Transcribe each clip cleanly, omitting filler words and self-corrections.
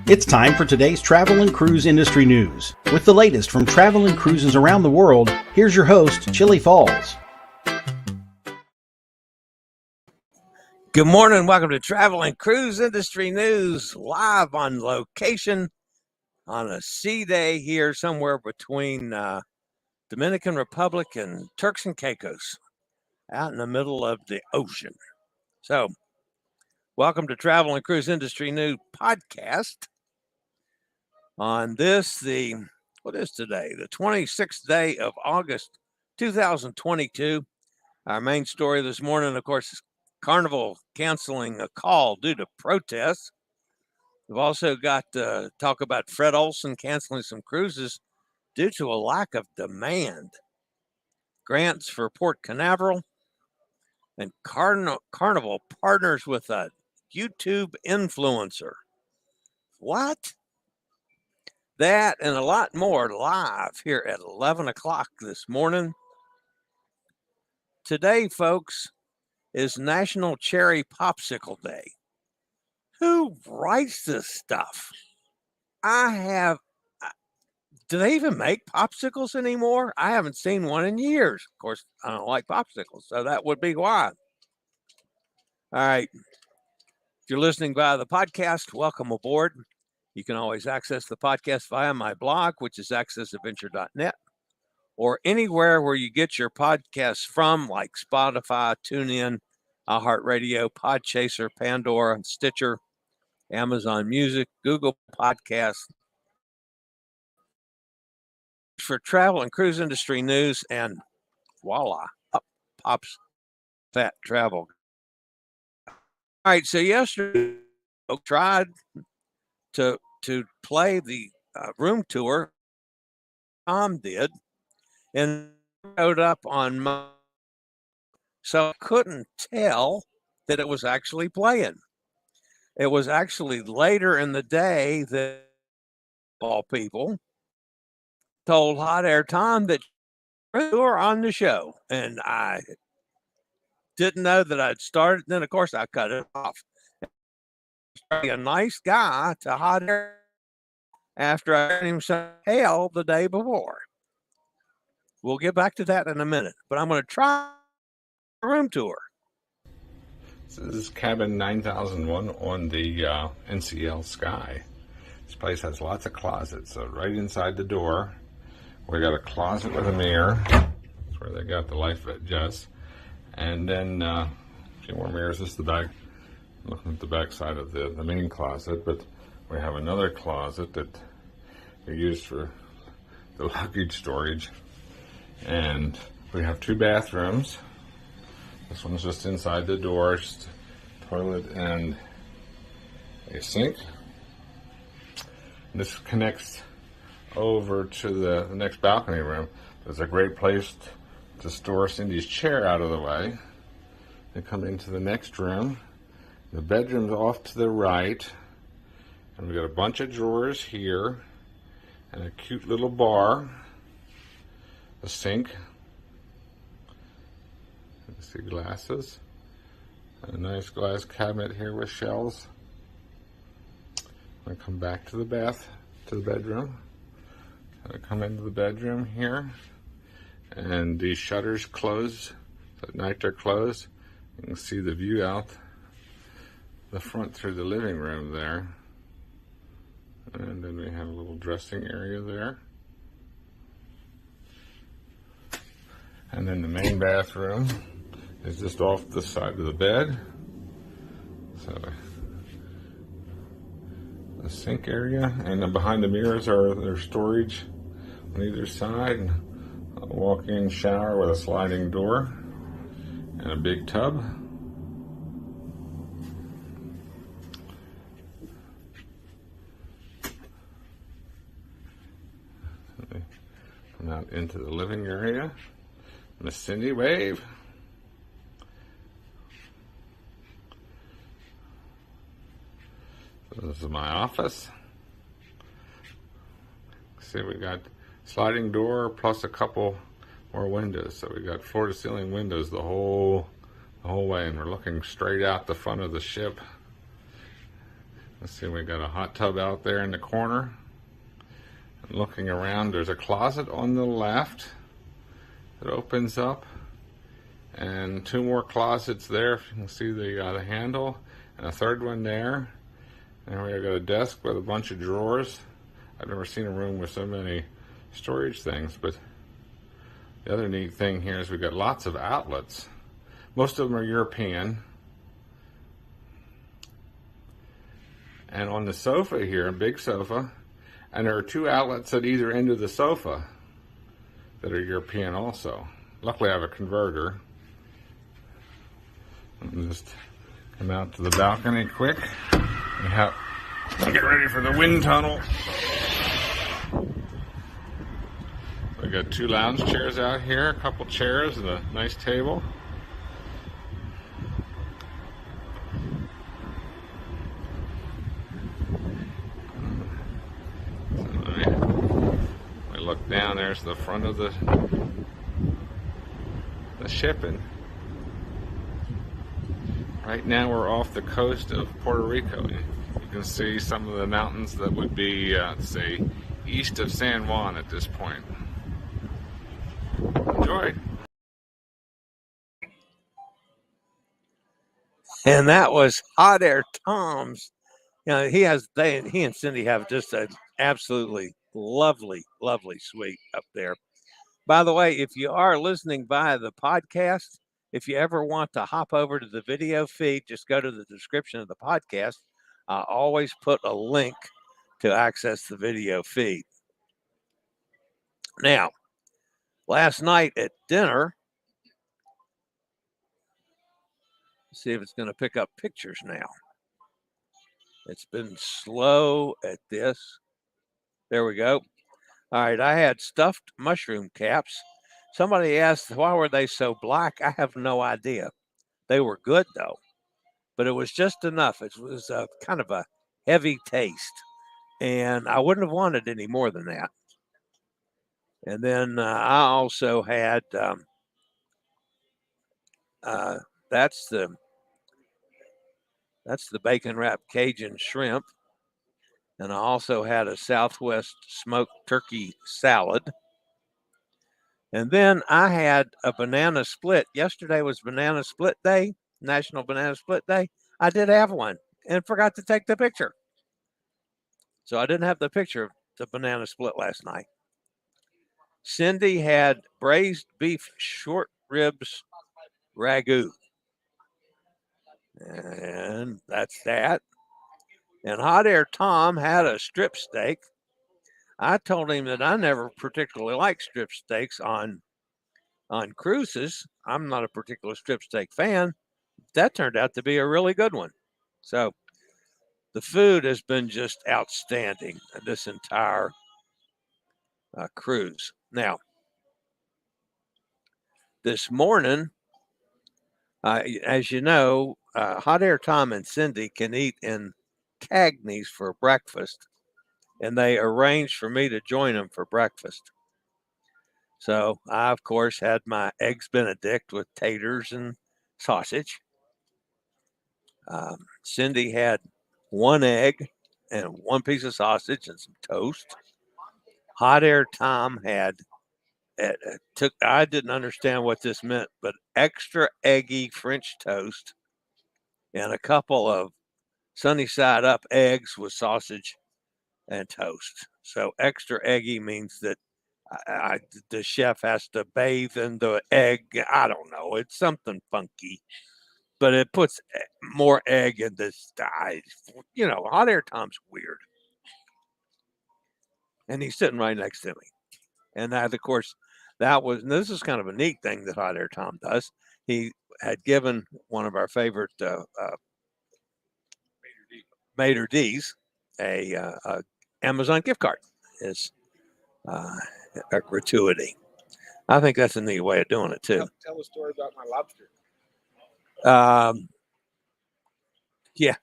It's time for today's travel and cruise industry news. With the latest from travel and cruises around the world, here's your host, Chillie Falls. Good morning. Welcome to Travel and Cruise Industry News, live on location on a sea day here somewhere between Dominican Republic and Turks and Caicos, out in the middle of the ocean. So, welcome to Travel and Cruise Industry News podcast. On this, what is today? The 26th day of August, 2022. Our main story this morning, of course, is Carnival canceling a call due to protests. We've also got to talk about Fred Olsen canceling some cruises due to a lack of demand. Grants for Port Canaveral, and Carnival partners with a YouTube influencer. What? That and a lot more live here at 11 o'clock this morning. Today, folks, is National Cherry Popsicle Day. Who writes this stuff? Do they even make popsicles anymore? I haven't seen one in years. Of course, I don't like popsicles, so that would be why. All right. If you're listening via the podcast, welcome aboard. You can always access the podcast via my blog, which is accessadventure.net, or anywhere where you get your podcasts from, like Spotify, TuneIn, iHeartRadio, Podchaser, Pandora, and Stitcher, Amazon Music, Google Podcasts. For travel and cruise industry news, and voila, up pops that travel. All right, so yesterday I tried to play the room tour. Tom did, and showed up on my, so I couldn't tell that it was actually playing. It was actually later in the day that all people told Hot Air Tom that you were on the show, and I didn't know that I'd started. Then, of course, I cut it off. A nice guy to Hot Air after I heard him say hell the day before. We'll get back to that in a minute, but I'm going to try a room tour. This is cabin 9001 on the NCL Sky. This place has lots of closets. So right inside the door, we got a closet with a mirror. That's where they got the life adjust. And then a few more mirrors. This is the back. Looking at the back side of the main closet, but we have another closet that we use for the luggage storage. And we have two bathrooms. This one's just inside the door, just toilet and a sink. And this connects over to the next balcony room. It's a great place to store Cindy's chair out of the way. Then come into the next room. The bedroom's off to the right, and we've got a bunch of drawers here, and a cute little bar, a sink, you can see glasses, a nice glass cabinet here with shelves. I'm going to come back to the bedroom. I come into the bedroom here, and these shutters close. At night they're closed. You can see the view out the front through the living room there. And then we have a little dressing area there. And then the main bathroom is just off the side of the bed. So the sink area, and then behind the mirrors are their storage on either side. And a walk-in shower with a sliding door and a big tub. Come out into the living area. Miss Cindy, wave. This is my office. See, we got sliding door plus a couple more windows. So we got floor-to-ceiling windows the whole way, and we're looking straight out the front of the ship. Let's see, we got a hot tub out there in the corner. Looking around, there's a closet on the left that opens up, and 2 more closets there. If you can see the handle, and a third one there. And we got a desk with a bunch of drawers. I've never seen a room with so many storage things. But the other neat thing here is we got lots of outlets. Most of them are European. And on the sofa here, a big sofa, and there are 2 outlets at either end of the sofa that are European also. Luckily I have a converter. I'll just come out to the balcony quick. Get ready for the wind tunnel. We got 2 lounge chairs out here, a couple chairs and a nice table. Look down, there's the front of the ship, and right now we're off the coast of Puerto Rico. You can see some of the mountains that would be, say, east of San Juan at this point. Enjoy. And that was Hot Air Tom's. You know, he and Cindy have just an absolutely lovely suite up there. By the way, if you are listening via the podcast, if you ever want to hop over to the video feed, just go to the description of the podcast. I always put a link to access the video feed. Now, last night at dinner, let's see if it's going to pick up pictures now. It's been slow at this. There we go. All right, I had stuffed mushroom caps. Somebody asked, why were they so black? I have no idea. They were good, though, but it was just enough. It was kind of a heavy taste, and I wouldn't have wanted any more than that. And then I also had, that's the bacon wrapped Cajun shrimp. And I also had a Southwest smoked turkey salad. And then I had a banana split. Yesterday was Banana Split Day, National Banana Split Day. I did have one and forgot to take the picture. So I didn't have the picture of the banana split last night. Cindy had braised beef short ribs ragu. And that's that. And Hot Air Tom had a strip steak. I told him that I never particularly like strip steaks on cruises. I'm not a particular strip steak fan. That turned out to be a really good one. So the food has been just outstanding this entire cruise. Now, this morning, as you know, Hot Air Tom and Cindy can eat in Cagney's for breakfast, and they arranged for me to join them for breakfast. So I, of course, had my eggs Benedict with taters and sausage. Cindy had 1 egg and 1 piece of sausage and some toast. Hot Air Tom had I didn't understand what this meant, but extra eggy French toast and a couple of sunny side up eggs with sausage and toast. So extra eggy means that the chef has to bathe in the egg. I don't know. It's something funky, but it puts more egg in this. You know, Hot Air Tom's weird. And he's sitting right next to me. And that, of course, this is kind of a neat thing that Hot Air Tom does. He had given one of our favorite Maitre D's a Amazon gift card is a gratuity. I think that's a neat way of doing it too. Tell a story about my lobster. Yeah,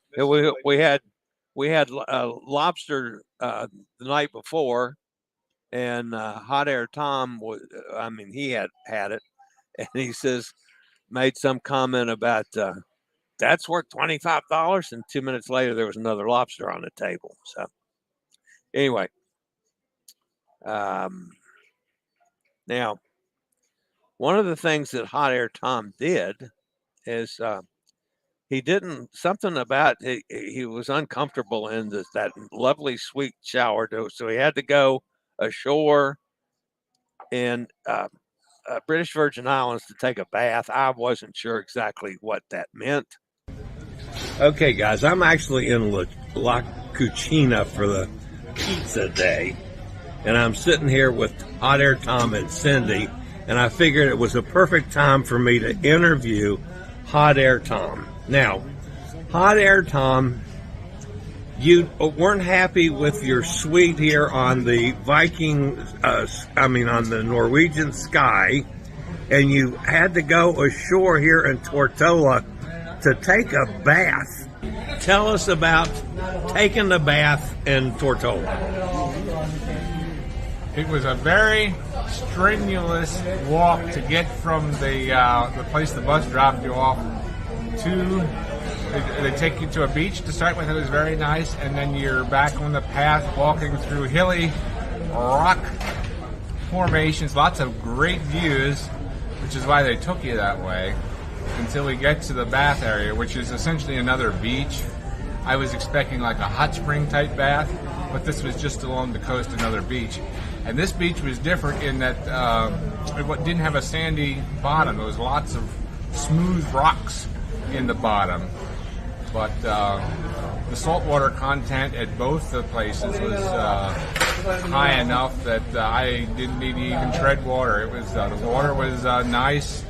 we had lobster the night before, and Hot Air Tom he had it, and he made some comment about that's worth $25. And 2 minutes later, there was another lobster on the table. So anyway, now, one of the things that Hot Air Tom did is he didn't, something about, he was uncomfortable in that lovely sweet shower. So he had to go ashore in British Virgin Islands to take a bath. I wasn't sure exactly what that meant. Okay, guys, I'm actually in La Cucina for the pizza day, and I'm sitting here with Hot Air Tom and Cindy, and I figured it was a perfect time for me to interview Hot Air Tom. Now, Hot Air Tom, you weren't happy with your suite here on the on the Norwegian Sky, and you had to go ashore here in Tortola to take a bath. Tell us about taking the bath in Tortola. It was a very strenuous walk to get from the place the bus dropped you off to. They take you to a beach to start with. It was very nice, and then you're back on the path walking through hilly rock formations, lots of great views, which is why they took you that way, until we get to the bath area, which is essentially another beach. I was expecting like a hot spring type bath, but this was just along the coast, another beach. And this beach was different in that it didn't have a sandy bottom. There was lots of smooth rocks in the bottom. But the saltwater content at both the places was high enough that I didn't need to even tread water. It was the water was nice.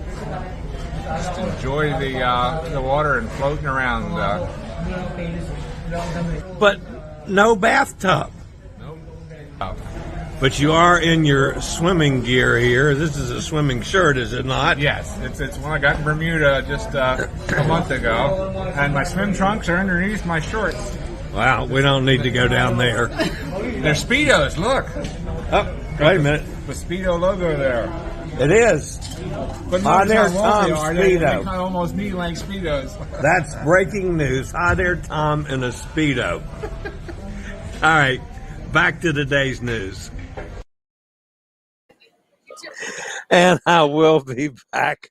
Just enjoy the water and floating around. But no bathtub. Nope. But you are in your swimming gear here. This is a swimming shirt, is it not? Yes, it's one I got in Bermuda just a month ago, and my swim trunks are underneath my shorts. Wow, we don't need to go down there. They're Speedos, look. Oh, wait a minute. The Speedo logo there. It is. But Hot Air Tom They're Speedo. kind of almost knee-length Speedos. That's breaking news. Hot Air Tom in a Speedo. All right, back to today's news. And I will be back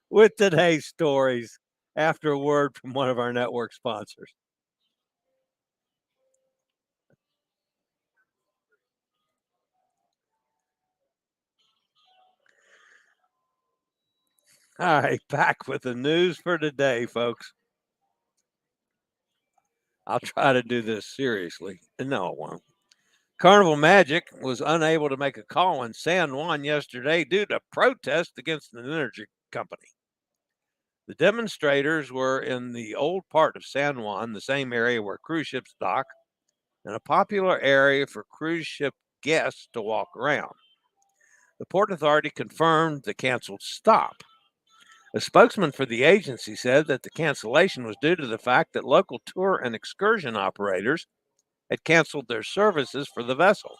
with today's stories after a word from one of our network sponsors. All right, back with the news for today, folks. I'll try to do this seriously. No, it won't. Carnival Magic was unable to make a call in San Juan yesterday due to protests against an energy company. The demonstrators were in the old part of San Juan, the same area where cruise ships dock, and a popular area for cruise ship guests to walk around. The Port Authority confirmed the canceled stop. A spokesman for the agency said that the cancellation was due to the fact that local tour and excursion operators had canceled their services for the vessel.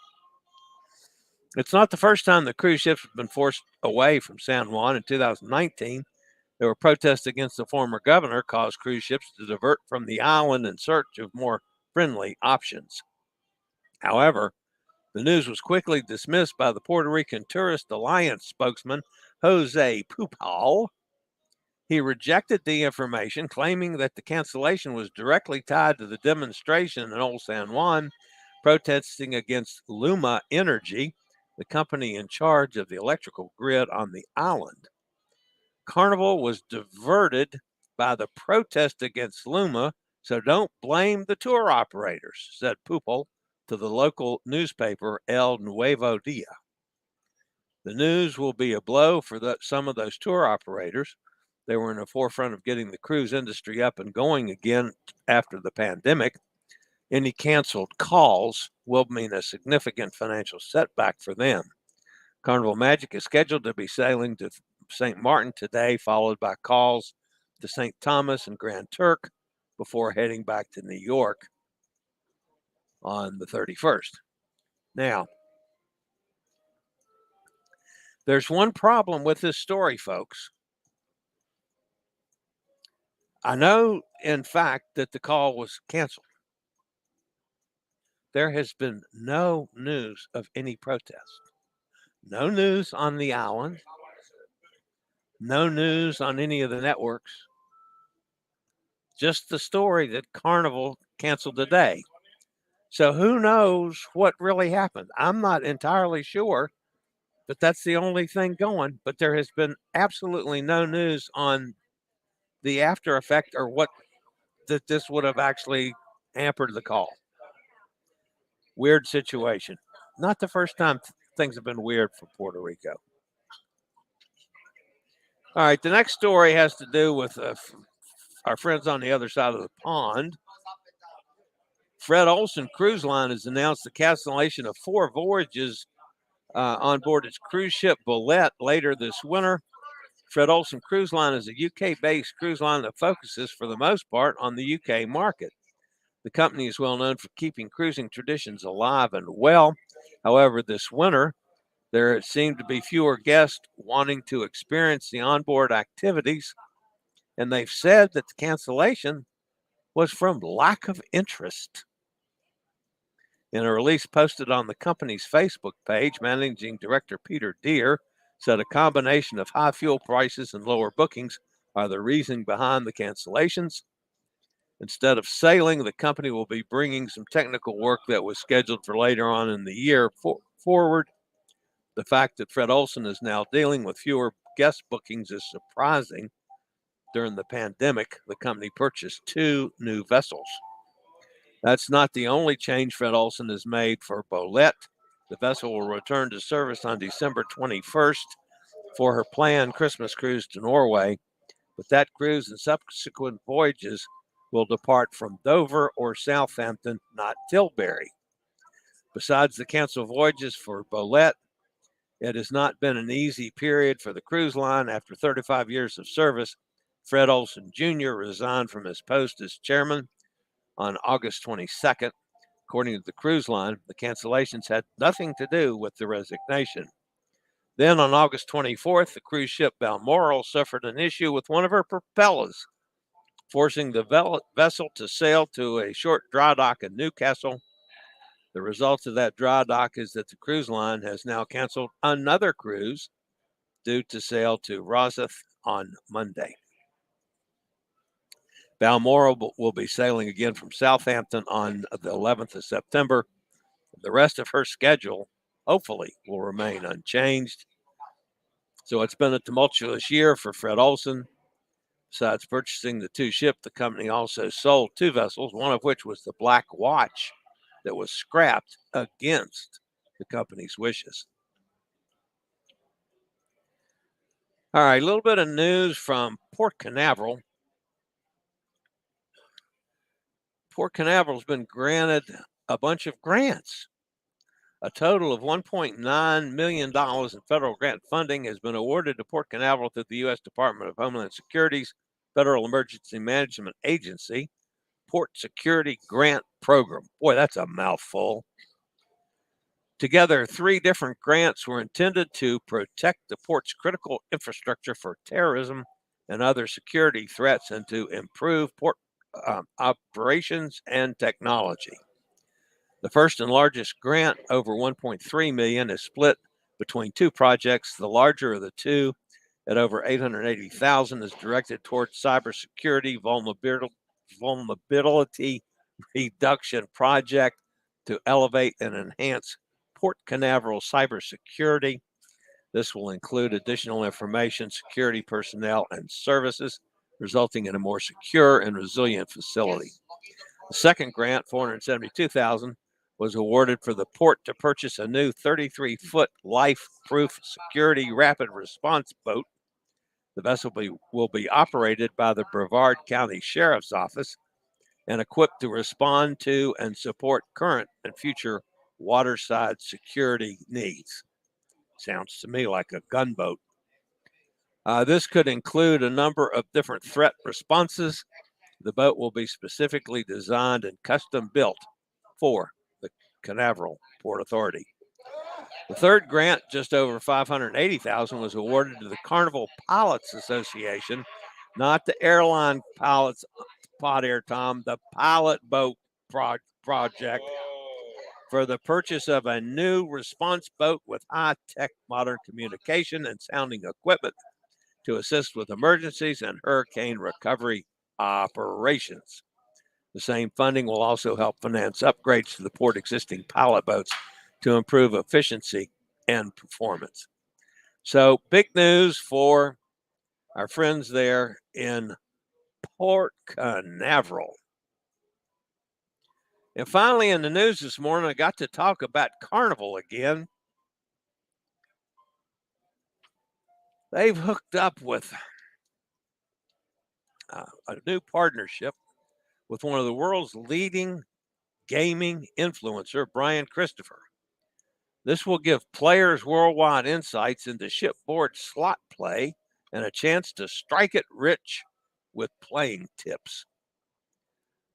It's not the first time the cruise ships have been forced away from San Juan. In 2019, there were protests against the former governor, caused cruise ships to divert from the island in search of more friendly options. However, the news was quickly dismissed by the Puerto Rican Tourist Alliance spokesman, Jose Pupal. He rejected the information, claiming that the cancellation was directly tied to the demonstration in Old San Juan, protesting against Luma Energy, the company in charge of the electrical grid on the island. Carnival was diverted by the protest against Luma, so don't blame the tour operators, said Pupal to the local newspaper El Nuevo Dia. The news will be a blow for some of those tour operators. They were in the forefront of getting the cruise industry up and going again after the pandemic. Any canceled calls will mean a significant financial setback for them. Carnival Magic is scheduled to be sailing to St. Martin today, followed by calls to St. Thomas and Grand Turk before heading back to New York on the 31st. Now, there's one problem with this story, folks. I know, in fact, that the call was canceled. There has been no news of any protest. No news on the island. No news on any of the networks. Just the story that Carnival canceled today. So who knows what really happened? I'm not entirely sure, but that's the only thing going. But there has been absolutely no news on the after effect or what that this would have actually hampered the call. Weird situation. Not the first time things have been weird for Puerto Rico. All right, the next story has to do with our friends on the other side of the pond. Fred Olsen Cruise Line has announced the cancellation of 4 voyages on board its cruise ship Bolette later this winter. Fred Olsen Cruise Line is a UK-based cruise line that focuses, for the most part, on the UK market. The company is well known for keeping cruising traditions alive and well. However, this winter, there seemed to be fewer guests wanting to experience the onboard activities, and they've said that the cancellation was from lack of interest. In a release posted on the company's Facebook page, Managing Director Peter Deere said a combination of high fuel prices and lower bookings are the reason behind the cancellations. Instead of sailing, the company will be bringing some technical work that was scheduled for later on in the year forward. The fact that Fred Olsen is now dealing with fewer guest bookings is surprising. During the pandemic, the company purchased 2 new vessels. That's not the only change Fred Olsen has made for Bolette. The vessel will return to service on December 21st for her planned Christmas cruise to Norway, but that cruise and subsequent voyages will depart from Dover or Southampton, not Tilbury. Besides the canceled voyages for Bolette, it has not been an easy period for the cruise line. After 35 years of service, Fred Olsen Jr. resigned from his post as chairman on August 22nd. According to the cruise line, the cancellations had nothing to do with the resignation. Then on August 24th, the cruise ship Balmoral suffered an issue with one of her propellers, forcing the vessel to sail to a short dry dock in Newcastle. The result of that dry dock is that the cruise line has now canceled another cruise due to sail to Rosyth on Monday. Balmoral will be sailing again from Southampton on the 11th of September. The rest of her schedule, hopefully, will remain unchanged. So it's been a tumultuous year for Fred Olsen. Besides purchasing the 2 ships, the company also sold 2 vessels, one of which was the Black Watch that was scrapped against the company's wishes. All right, a little bit of news from Port Canaveral. Port Canaveral has been granted a bunch of grants. A total of $1.9 million in federal grant funding has been awarded to Port Canaveral through the U.S. Department of Homeland Security's Federal Emergency Management Agency Port Security Grant Program. Boy, that's a mouthful. Together, 3 different grants were intended to protect the port's critical infrastructure for terrorism and other security threats and to improve port operations and technology. The first and largest grant, over $1.3 million, is split between 2 projects. The larger of the 2, at over $880,000, is directed towards cybersecurity vulnerability reduction project to elevate and enhance Port Canaveral cybersecurity. This will include additional information, security personnel, and services, resulting in a more secure and resilient facility. The second grant, $472,000, was awarded for the port to purchase a new 33-foot life-proof security rapid response boat. The vessel will be operated by the Brevard County Sheriff's Office and equipped to respond to and support current and future waterside security needs. Sounds to me like a gunboat. This could include a number of different threat responses. The boat will be specifically designed and custom built for the Canaveral Port Authority. The third grant, just over $580,000, was awarded to the Carnival Pilots Association not the airline pilots hot air, Tom, the pilot boat project for the purchase of a new response boat with high-tech modern communication and sounding equipment to assist with emergencies and hurricane recovery operations. The same funding will also help finance upgrades to the port existing pilot boats to improve efficiency and performance. So big news for our friends there in Port Canaveral. And finally, in the news this morning, I got to talk about Carnival again. They've hooked up with a new partnership with one of the world's leading gaming influencer, Brian Christopher. This will give players worldwide insights into shipboard slot play and a chance to strike it rich with playing tips.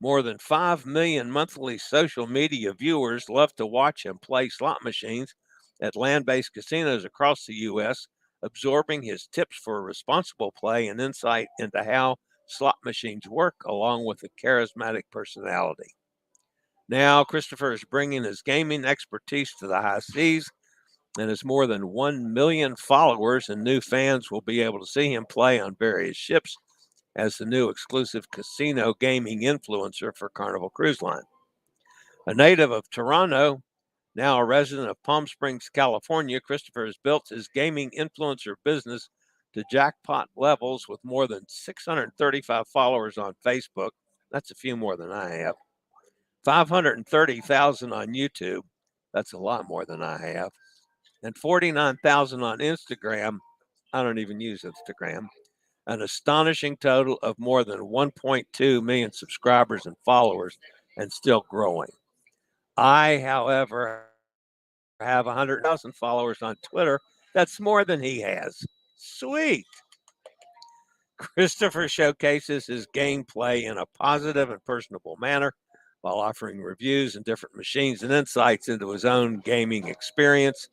More than 5 million monthly social media viewers love to watch and play slot machines at land-based casinos across the U.S., absorbing his tips for responsible play and insight into how slot machines work, along with a charismatic personality. Now, Christopher is bringing his gaming expertise to the high seas, and his more than 1 million followers and new fans will be able to see him play on various ships as the new exclusive casino gaming influencer for Carnival Cruise Line. A native of Toronto, now a resident of Palm Springs, California, Christopher has built his gaming influencer business to jackpot levels with more than 635 followers on Facebook. That's a few more than I have. 530,000 on YouTube. That's a lot more than I have. And 49,000 on Instagram. I don't even use Instagram. An astonishing total of more than 1.2 million subscribers and followers, and still growing. I, however, have 100,000 followers on Twitter. That's more than he has. Sweet. Christopher showcases his gameplay in a positive and personable manner while offering reviews and different machines and insights into his own gaming experience.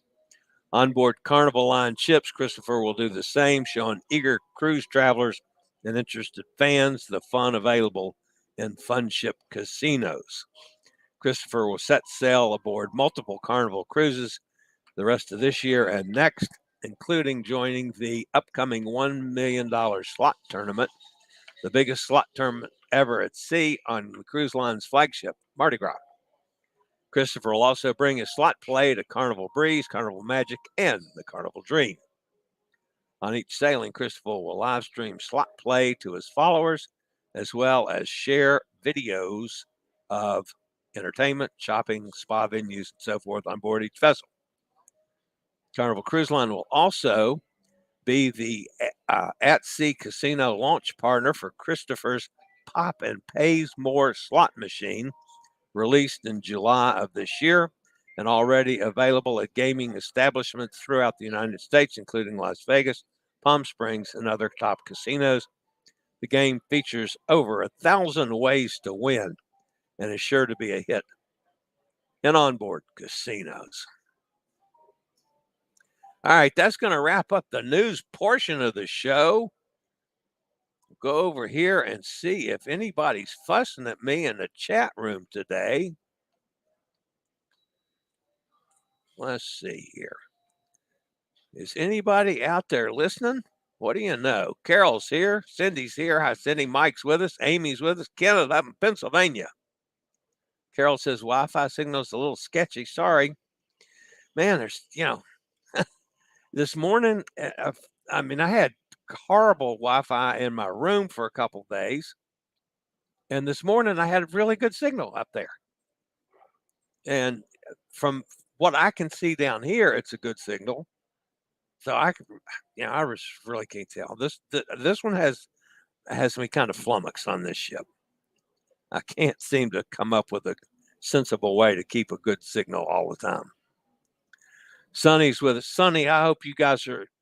Onboard Carnival Line ships, Christopher will do the same, showing eager cruise travelers and interested fans the fun available in fun ship casinos. Christopher will set sail aboard multiple Carnival cruises the rest of this year and next, including joining the upcoming $1 million slot tournament, the biggest slot tournament ever at sea on the cruise line's flagship, Mardi Gras. Christopher will also bring his slot play to Carnival Breeze, Carnival Magic, and the Carnival Dream. On each sailing, Christopher will live stream slot play to his followers, as well as share videos of entertainment, shopping, spa venues, and so forth on board each vessel. Carnival Cruise Line will also be the at-sea casino launch partner for Christopher's Pop and Pays More slot machine, released in July of this year and already available at gaming establishments throughout the United States, including Las Vegas, Palm Springs, and other top casinos. The game features over 1,000 ways to win and is sure to be a hit in onboard casinos. All right, that's going to wrap up the news portion of the show. Go over here and see if anybody's fussing at me in the chat room today. Let's see here. Is anybody out there listening? What do you know? Carol's here. Cindy's here. Hi, Cindy. Mike's with us. Amy's with us. Kenneth up in Pennsylvania. Carol says Wi-Fi signal's a little sketchy. Sorry. Man, there's, this morning, I had horrible Wi-Fi in my room for a couple days. And this morning I had a really good signal up there. And from what I can see down here, it's a good signal. So I really can't tell. This one has me kind of flummoxed on this ship. I can't seem to come up with a sensible way to keep a good signal all the time. Sonny's with us. Sonny, I hope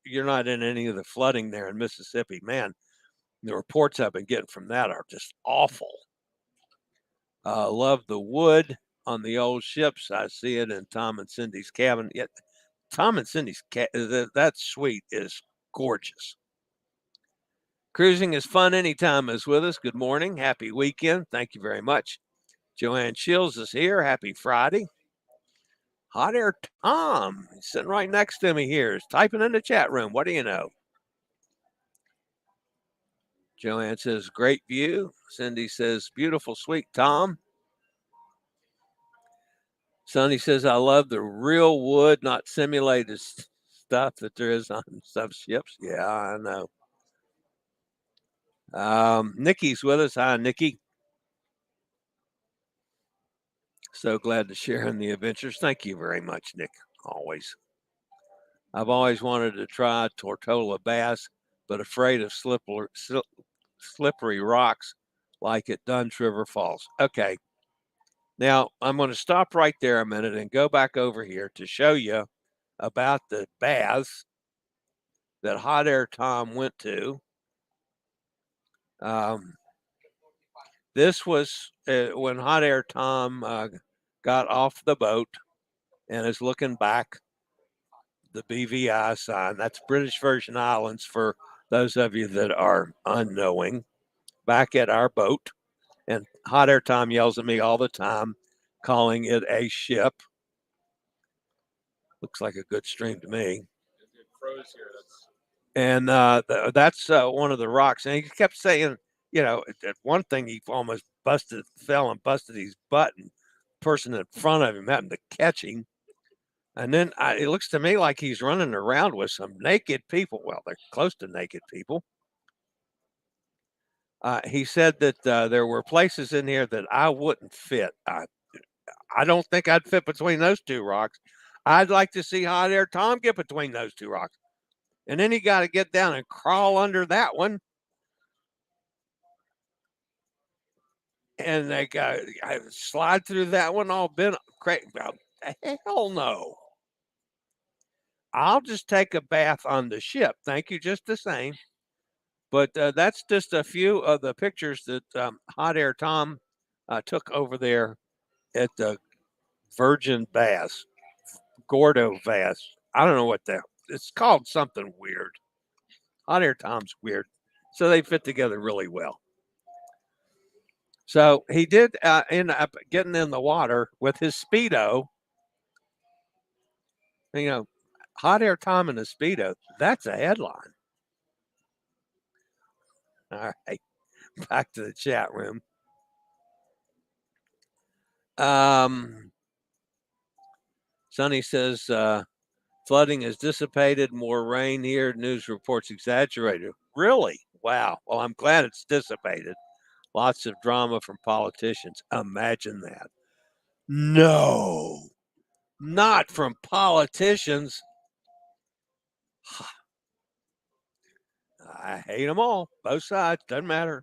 you're not in any of the flooding there in Mississippi. Man, the reports I've been getting from that are just awful. Love the wood on the old ships. I see it in Tom and Cindy's cabin. Yet Tom and Cindy's that suite is gorgeous. Cruising is fun anytime is with us. Good morning. Happy weekend. Thank you very much. Joanne Shields is here. Happy Friday. Hot Air Tom, he's sitting right next to me here. He's typing in the chat room. What do you know? Joanne says, great view. Cindy says, beautiful, sweet Tom. Sonny says, I love the real wood, not simulated stuff that there is on some ships. Yeah, I know. Nikki's with us. Hi, Nikki. So glad to share in the adventures. Thank you very much, Nick. Always. I've always wanted to try Tortola bass, but afraid of slippery rocks like at Dunn's River Falls. Okay. Now, I'm going to stop right there a minute and go back over here to show you about the baths that Hot Air Tom went to. This was when Hot Air Tom got off the boat and is looking back, the BVI sign. That's British Virgin Islands for those of you that are unknowing. Back at our boat. And Hot Air Tom yells at me all the time, calling it a ship. Looks like a good stream to me. It froze here. And that's one of the rocks. And he kept saying, you know, at one thing he almost fell and busted his butt, and the person in front of him happened to catch him. And then it looks to me like he's running around with some naked people. Well, they're close to naked people. He said that there were places in here that I wouldn't fit. I don't think I'd fit between those two rocks. I'd like to see Hot Air Tom get between those two rocks. And then he got to get down and crawl under that one. And they got slide through that one all bent crazy. Hell no. I'll just take a bath on the ship. Thank you, just the same. But that's just a few of the pictures that Hot Air Tom took over there at the Virgin Bass, Gordo Bass. I don't know what it's called, something weird. Hot Air Tom's weird. So they fit together really well. So he did end up getting in the water with his Speedo. You know, Hot Air Tom in a Speedo, that's a headline. All right, back to the chat room. Sonny says, flooding has dissipated, more rain here, news reports exaggerated. Really? Wow. Well, I'm glad it's dissipated. Lots of drama from politicians. Imagine that. No, not from politicians. I hate them all, both sides, doesn't matter.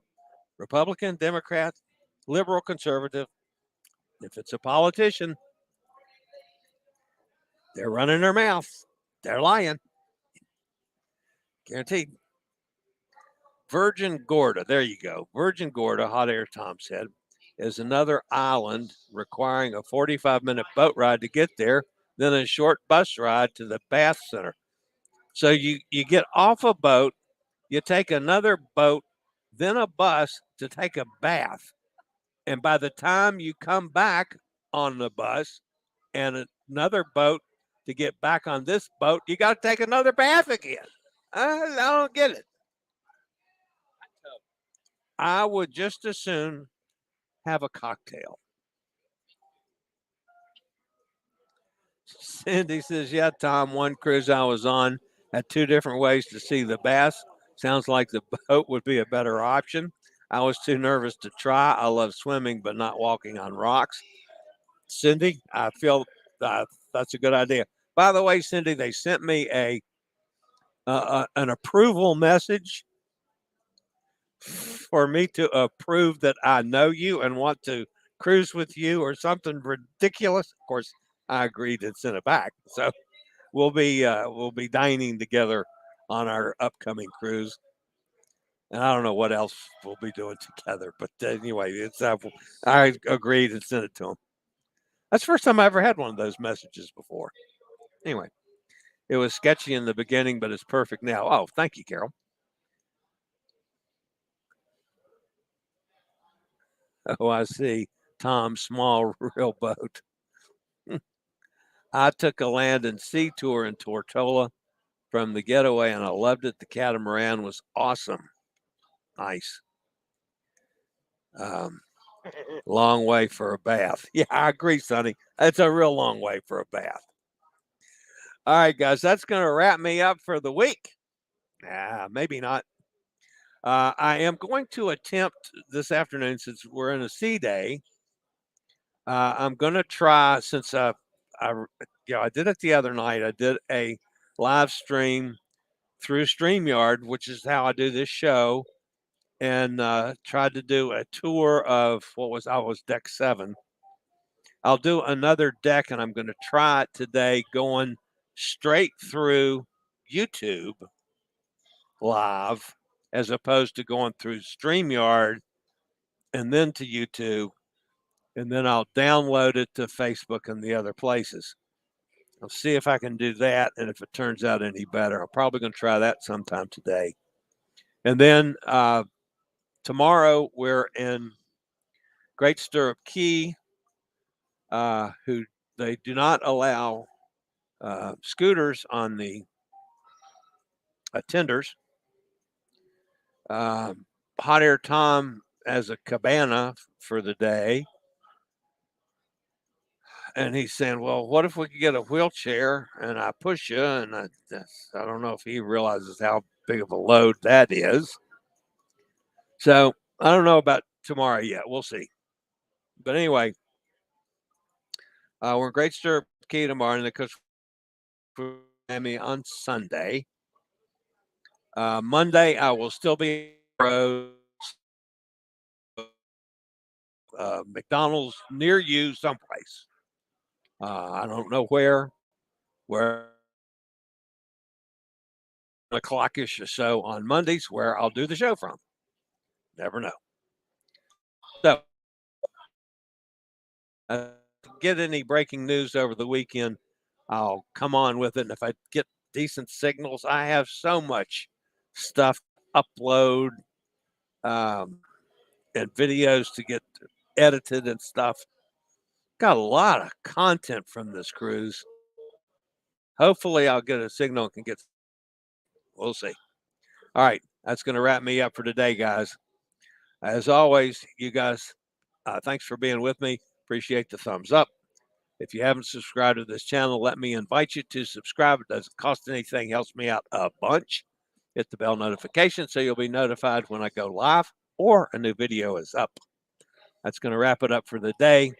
Republican, Democrat, liberal, conservative. If it's a politician, they're running their mouth. They're lying. Guaranteed. Virgin Gorda, there you go. Virgin Gorda, Hot Air Tom said, is another island requiring a 45-minute boat ride to get there, then a short bus ride to the bath center. So you get off a boat, you take another boat, then a bus to take a bath. And by the time you come back on the bus and another boat to get back on this boat, you got to take another bath again. I don't get it. I would just as soon have a cocktail. Cindy says, yeah, Tom, one cruise I was on had two different ways to see the bass. Sounds like the boat would be a better option. I was too nervous to try. I love swimming, but not walking on rocks. Cindy, I feel that's a good idea. By the way, Cindy, they sent me an approval message for me to approve that I know you and want to cruise with you or something ridiculous. Of course, I agreed and sent it back. So we'll be dining together on our upcoming cruise. And I don't know what else we'll be doing together, but anyway, it's I agreed and sent it to him. That's the first time I ever had one of those messages before. Anyway, it was sketchy in the beginning, but it's perfect now. Oh, thank you, Carol. Oh, I see. Tom's small real boat. I took a land and sea tour in Tortola from the getaway, and I loved it. The catamaran was awesome. Nice. Long way for a bath. Yeah, I agree, Sonny. That's a real long way for a bath. All right, guys, that's going to wrap me up for the week. Maybe not. I am going to attempt this afternoon, since we're in a sea day. I'm going to try, since I did it the other night. I did a live stream through StreamYard, which is how I do this show, and tried to do a tour of I was deck 7. I'll do another deck, and I'm going to try it today, going straight through YouTube live, as opposed to going through StreamYard and then to YouTube, and then I'll download it to Facebook and the other places. I'll see if I can do that, and if it turns out any better, I'm probably going to try that sometime today. And then tomorrow we're in Great Stirrup Key, who they do not allow scooters on the tenders. Hot Air Tom has a cabana for the day. And he's saying, well, what if we could get a wheelchair and I push you? And I don't know if he realizes how big of a load that is. So I don't know about tomorrow yet. We'll see. But anyway, we're in Great Stirrup Key tomorrow, and of course, Miami on Sunday. Monday, I will still be on the road. McDonald's near you someplace. I don't know where 1:00-ish or so on Mondays, where I'll do the show from. Never know. So, get any breaking news over the weekend, I'll come on with it. And if I get decent signals, I have so much stuff to upload and videos to get edited and stuff. Got a lot of content from this cruise. Hopefully, I'll get a signal and can get. We'll see. All right, that's going to wrap me up for today, guys. As always, you guys, thanks for being with me. Appreciate the thumbs up. If you haven't subscribed to this channel, let me invite you to subscribe. It doesn't cost anything, helps me out a bunch. Hit the bell notification so you'll be notified when I go live or a new video is up. That's going to wrap it up for the day.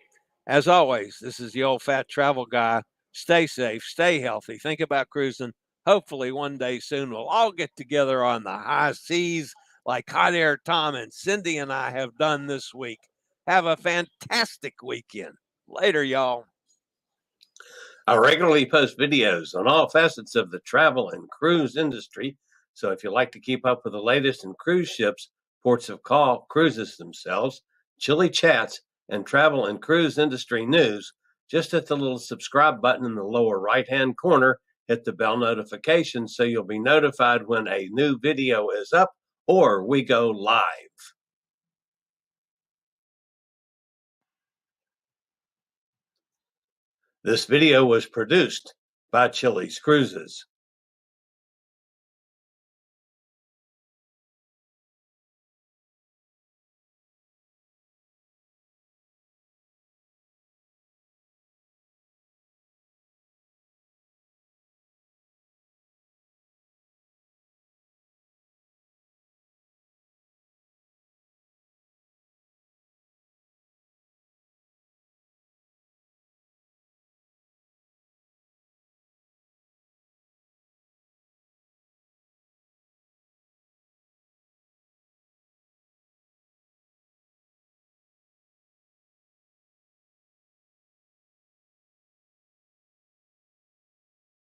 As always, this is the old fat travel guy. Stay safe, stay healthy, think about cruising. Hopefully one day soon we'll all get together on the high seas like Hot Air Tom and Cindy and I have done this week. Have a fantastic weekend. Later, y'all. I regularly post videos on all facets of the travel and cruise industry. So if you like to keep up with the latest in cruise ships, ports of call, cruises themselves, Chillie chats, and travel and cruise industry news, just hit the little subscribe button in the lower right-hand corner. Hit the bell notification so you'll be notified when a new video is up or we go live. This video was produced by Chillie's Cruises.